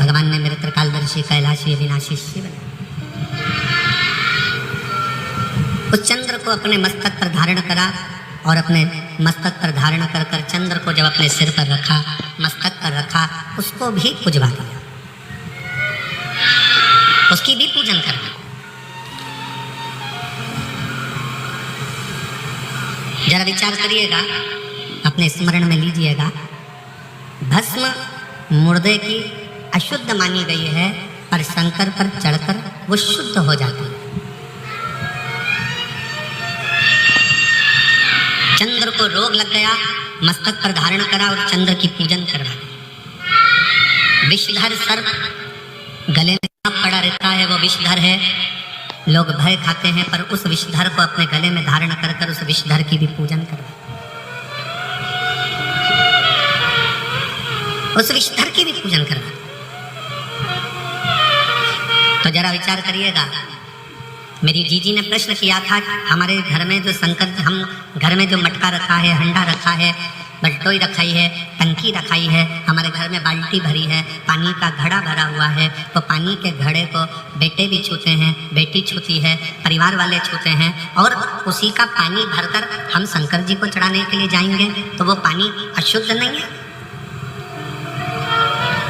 भगवान ने मेरे त्रिकालदर्शी कैलाशी अविनाशी शिव ने उस चंद्र को अपने मस्तक पर धारण करा और अपने मस्तक पर धारण कर कर चंद्र को जब अपने सिर पर रखा, मस्तक पर रखा, उसको भी पुजवा दिया, उसकी भी पूजन करना। जरा विचार करिएगा, अपने स्मरण में लीजिएगा, भस्म मुर्दे की अशुद्ध मानी गई है, पर शंकर पर चढ़कर वो शुद्ध हो जाती है। चंद्र को रोग लग गया, मस्तक पर धारण करा और चंद्र की पूजन करवा दी। विषधर सर्प गले में पड़ा रहता है, वो विषधर है, लोग भय खाते हैं, पर उस विषधर को अपने गले में धारण कर कर उस विषधर की भी पूजन करवा, उस विषधर की भी पूजन करवा। तो जरा विचार करिएगा, मेरी जीजी ने प्रश्न किया था, हमारे घर में जो शंकर, हम घर में जो मटका रखा है, हंडा रखा है, बटोई रखाई है, टंकी रखाई है, हमारे घर में बाल्टी भरी है, पानी का घड़ा भरा हुआ है, तो पानी के घड़े को बेटे भी छूते हैं, बेटी छूती है, परिवार वाले छूते हैं, और उसी का पानी भरकर हम शंकर जी को चढ़ाने के लिए जाएंगे, तो वो पानी अशुद्ध नहीं है?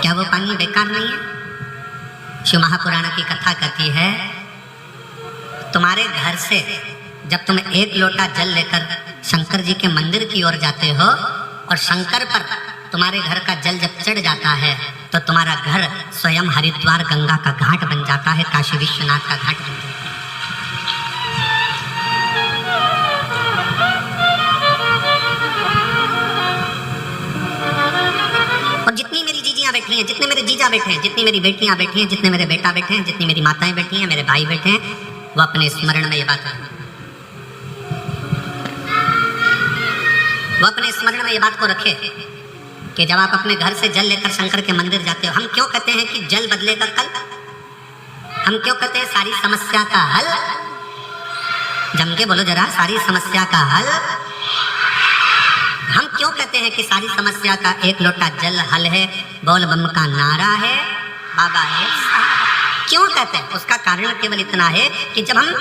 क्या वो पानी बेकार नहीं है? शिव महापुराण की कथा कहती है, तुम्हारे घर से जब तुम एक लोटा जल लेकर शंकर जी के मंदिर की ओर जाते हो और शंकर पर तुम्हारे घर का जल जब चढ़ जाता है, तो तुम्हारा घर स्वयं हरिद्वार गंगा का घाट बन जाता है, काशी विश्वनाथ का घाट बन जाता है। और जितनी मेरी जीजियां बैठी हैं, जितने मेरे जीजा बैठे हैं, जितनी मेरी बेटियां बैठी हैं, जितने मेरे बेटा बैठे हैं, जितनी मेरी माताएं बैठी हैं, मेरे भाई बैठे हैं, वो अपने स्मरण में ये बात रखें, वो अपने स्मरण में ये बात को रखे कि जब आप अपने घर से जल लेकर शंकर के मंदिर जाते हो, हम क्यों कहते हैं कि जल बदलेगा कल? हम क्यों कहते हैं सारी समस्या का हल? जम के बोलो जरा, सारी समस्या का हल। हम क्यों कहते हैं कि सारी समस्या का एक लोटा जल हल है? बोल बम का नारा है, बाबा है। क्यों कहते हैं? उसका कारण केवल इतना है कि जब हम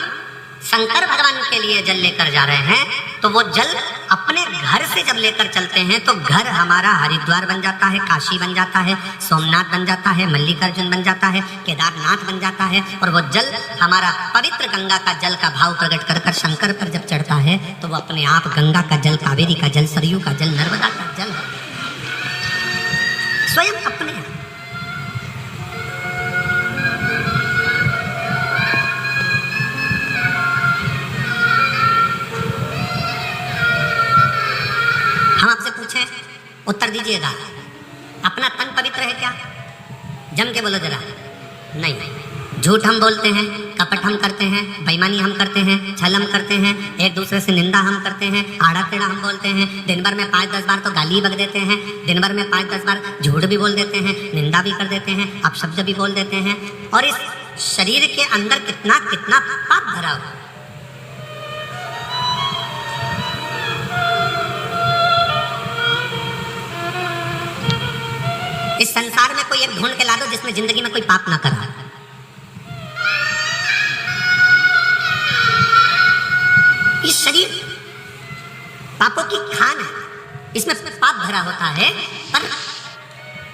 शंकर भगवान के लिए जल लेकर जा रहे हैं, तो वो जल अपने घर से जब लेकर चलते हैं, तो घर हमारा हरिद्वार बन जाता है, काशी बन जाता है, सोमनाथ बन जाता है, मल्लिकार्जुन बन जाता है, केदारनाथ बन जाता है, और वो जल हमारा पवित्र गंगा का जल का भाव प्रकट कर कर शंकर पर जब चढ़ता है, तो वो अपने आप गंगा का जल, कावेरी का जल, सरयू का जल, नर्मदा का जल स्वयं अपने। हम आपसे पूछें, उत्तर दीजिएगा, अपना तन पवित्र है क्या? जम के बोलो जरा। नहीं। झूठ हम बोलते हैं, कपट हम करते हैं, बेईमानी हम करते हैं, छल हम करते हैं, एक दूसरे से निंदा हम करते हैं, आड़ा टेढ़ा हम बोलते हैं, दिन भर में 5-10 बार तो गाली बक देते हैं, दिन भर में 5-10 बार झूठ भी बोल देते हैं, निंदा भी कर देते हैं, अपशब्द भी बोल देते हैं, और इस शरीर के अंदर कितना कितना पाप भरा हुआ। इस संसार में कोई एक ढूंढ के ला दो जिसने जिंदगी में कोई पाप ना करा। इस शरीर पापों की खान है, इसमें पाप भरा होता है, पर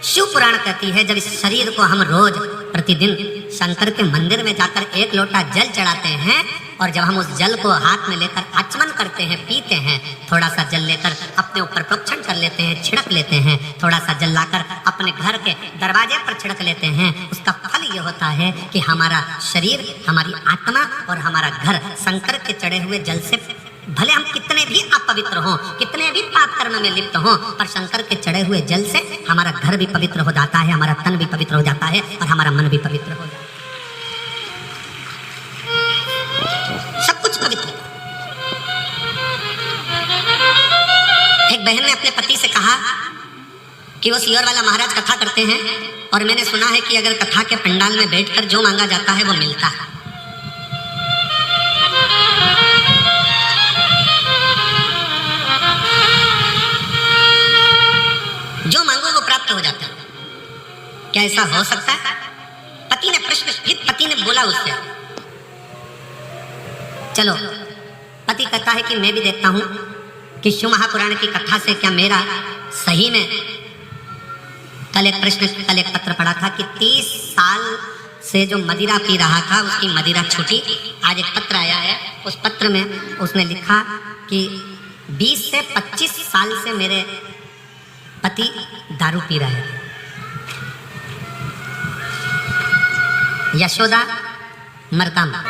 शिव पुराण कहती है जब इस शरीर को हम रोज प्रतिदिन शंकर के मंदिर में जाकर एक लोटा जल चढ़ाते हैं, और जब हम उस जल को हाथ में लेकर आचमन करते हैं, पीते हैं, थोड़ा सा जल लेकर अपने ऊपर प्रोक्षण कर लेते हैं, छिड़क लेते हैं, थोड़ा सा जल लाकर अपने घर के दरवाजे पर छिड़क लेते हैं, उसका फल ये होता है कि हमारा शरीर, हमारी आत्मा और हमारा घर शंकर के चढ़े हुए जल से, भले हम कितने भी अपवित्र हों, कितने भी पाप कर्म में लिप्त हों, पर शंकर के चढ़े हुए जल से हमारा घर भी पवित्र हो जाता है, हमारा तन भी पवित्र हो जाता है, और हमारा मन भी पवित्र हो जाता है। सब कुछ पवित्र। एक बहन ने अपने पति से कहा कि वो सियोर वाला महाराज कथा करते हैं, और मैंने सुना है कि अगर कथा के पंडाल में बैठकर जो मांगा जाता है वो मिलता है। जो मांगो वो प्राप्त हो जाता है। क्या ऐसा हो सकता है? पति ने प्रश्न, फिर पति ने बोला उससे, चलो। पति कहता है कि मैं भी देखता हूं कि शिव महापुराण की कथा से क्या मेरा सही में, कल एक पत्र पढ़ा था कि 30 साल से जो मदिरा पी रहा था उसकी मदिरा छूटी। आज एक पत्र आया है, उस पत्र में उसने लिखा कि 20 से 25 साल से मेरे पति दारू पी रहे थे। यशोदा मरता मां।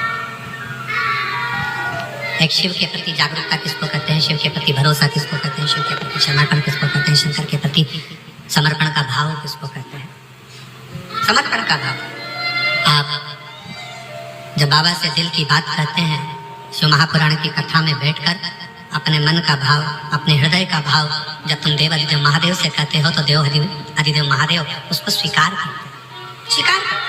एक शिव के प्रति जागरूकता किसको कहते हैं, शिव के प्रति भरोसा किसको कहते हैं, शिव के प्रति समर्पण किसको कहते हैं, शंकर के प्रति समर्पण का भाव किसको कहते हैं? समर्पण का भाव। आप जब बाबा से दिल की बात कहते हैं, शिव महापुराण की कथा में बैठकर अपने मन का भाव, अपने हृदय का भाव जब तुम देव अधिदेव महादेव से कहते हो तो देव अधिदेव महादेव उसको स्वीकार करते, स्वीकार करते।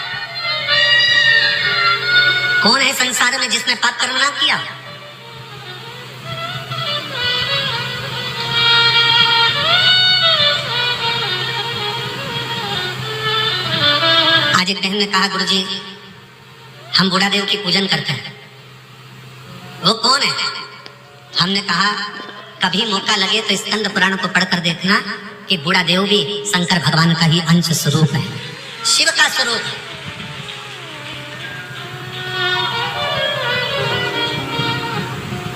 कौन है संसार में जिसने पाप कर्म ना किया? आज एक बहन ने कहा, गुरुजी हम बूढ़ा देव की पूजन करते हैं। वो कौन है? हमने कहा कभी मौका लगे तो स्कंद पुराण को पढ़कर देखना कि बूढ़ा देव भी शंकर भगवान का ही अंश स्वरूप है, शिव का स्वरूप है।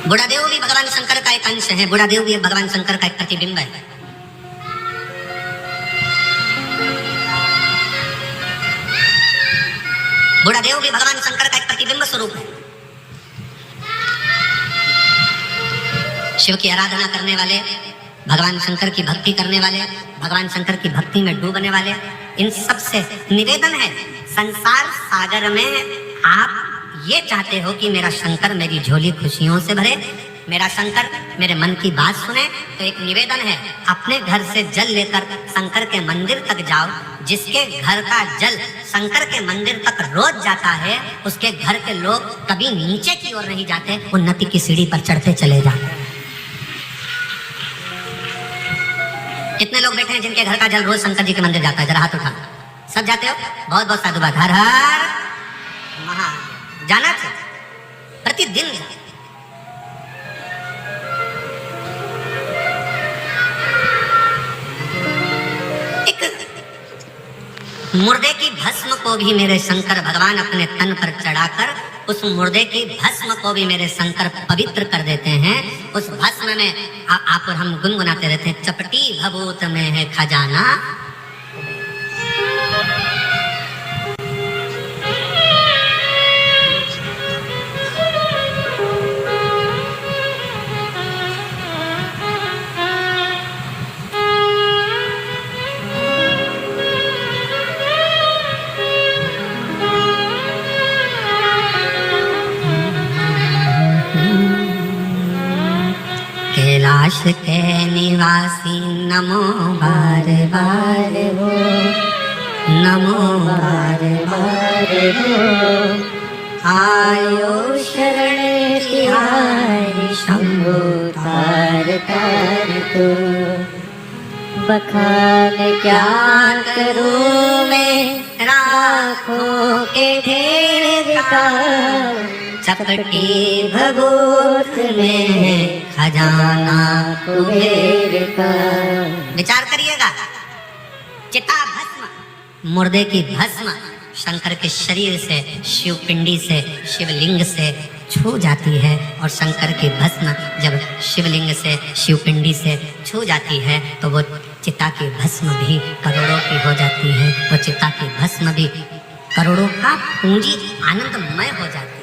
बूढ़ा देव भी भगवान शंकर का एक अंश है, बूढ़ा देव भी भगवान शंकर का एक प्रतिबिंब है। बूढ़ा देव भी भगवान शंकर का एक प्रतिबिंब स्वरूप है। शिव की आराधना करने वाले, भगवान शंकर की भक्ति करने वाले, भगवान शंकर की भक्ति में डूबने वाले, इन सब से निवेदन है, संसार सागर में आप ये चाहते हो कि मेरा शंकर मेरी झोली खुशियों से भरे, मेरा शंकर मेरे मन की बात सुने, तो एक निवेदन है, अपने घर से जल लेकर शंकर के मंदिर तक जाओ। जिसके घर का जल शंकर के मंदिर तक रोज जाता है, उसके घर के लोग कभी नीचे की ओर नहीं जाते, उन्नति की सीढ़ी पर चढ़ते चले जाते हैं। कितने लोग बैठे हैं जिनके घर का जल रोज शंकर जी के मंदिर जाता है? जरा हाथ उठा। सब जाते हो? बहुत बहुत साधुवाद। हर हर महादेव। जाना चाहिए, प्रतिदिन। मुर्दे की भस्म को भी मेरे शंकर भगवान अपने तन पर चढ़ाकर, उस मुर्दे की भस्म को भी मेरे शंकर पवित्र कर देते हैं। उस भस्म में आप और हम गुनगुनाते रहते हैं, चपटी भभूत में है खजाना। कैलाश के निवासी नमो बार बार हो, नमो बार बार हो। आयो शरण तिहारी शंभो तार तार तो। बखान क्या करूं मैं राखों के ढेर का, चपटी भभूत में खजाना कुबेर का। विचार करिएगा, चिता भस्म, मुर्दे की भस्म शंकर के शरीर से, शिव पिंडी से, शिवलिंग से छू जाती है, और शंकर की भस्म जब शिवलिंग से, शिवपिंडी से छू जाती है तो वो चिता की भस्म भी करोड़ों की हो जाती है। वो चिता की भस्म भी करोड़ों का पूंजी आनंदमय हो जाती है।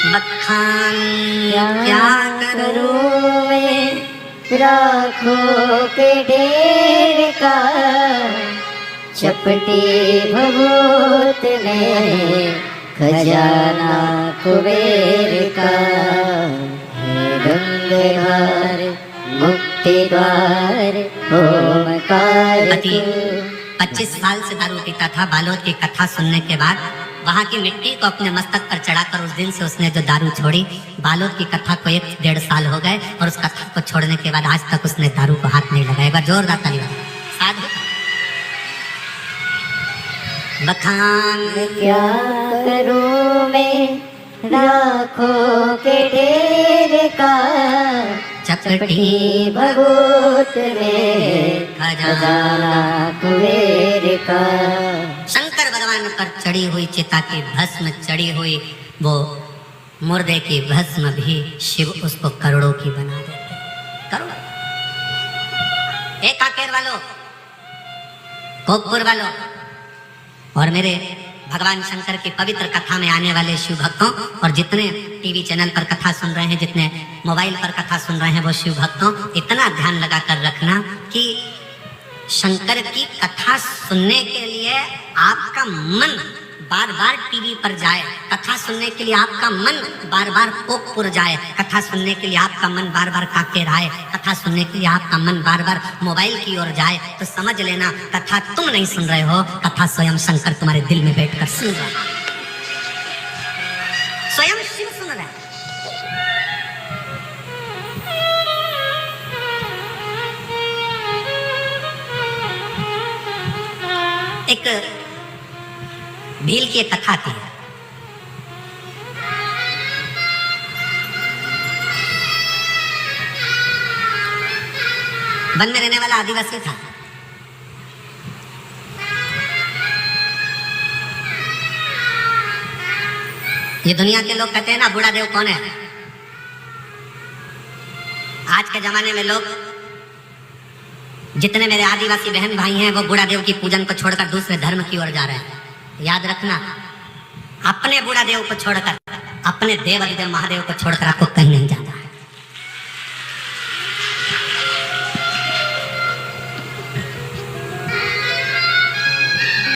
बखान क्या करूं मैं राखों के ढेर का, चपटी भभूत में खजाना कुबेर का। हे गंगाधर मुक्ति द्वार ओमकार। 25 साल से दारू पीता था। बालोद की कथा सुनने के बाद वहां की मिट्टी को अपने मस्तक पर चढ़ाकर उस दिन से उसने जो दारू छोड़ी। बालोद की कथा को 1-1.5 साल हो गए और उस कथा को छोड़ने के बाद आज तक उसने दारू को हाथ नहीं लगाया। एक बार जोरदार ताली बजाओ। साधु बखान क्या करूं मैं लाखों के ढेर का, चपटी भभूत में खजाना कुबेर का। शंकर भगवान पर चढ़ी हुई चिता की भस्म, चढ़ी हुई वो मुर्दे की भस्म भी शिव उसको करोड़ों की बना देते। करोड़ों। एक कांकेर वालों, भोगपुर वालों और मेरे भगवान शंकर की पवित्र कथा में आने वाले शिव भक्तों और जितने टीवी चैनल पर कथा सुन रहे हैं, जितने मोबाइल पर कथा सुन रहे हैं, वो शिव भक्तों इतना ध्यान लगा कर रखना कि शंकर की कथा सुनने के लिए आपका मन बार बार टीवी पर जाए, कथा सुनने के लिए आपका मन बार बार भोगपुर जाए, कथा सुनने के लिए आपका मन बार बार कांकेर आए, कथा सुनने के लिए आपका मन बार बार मोबाइल की ओर जाए, तो समझ लेना कथा तुम नहीं सुन रहे हो, कथा स्वयं शंकर तुम्हारे दिल में बैठकर सुन रहा है। स्वयं शिव सुन रहा है। एक भील की एक कथा थी। वन में रहने वाला आदिवासी था। ये दुनिया के लोग कहते हैं ना, बूढ़ा देव कौन है। आज के जमाने में लोग, जितने मेरे आदिवासी बहन भाई हैं, वो बूढ़ा देव की पूजन को छोड़कर दूसरे धर्म की ओर जा रहे हैं। याद रखना, अपने बूढ़ा देव को छोड़कर, अपने देव अधिदेव महादेव को छोड़कर आपको कहीं नहीं जाना।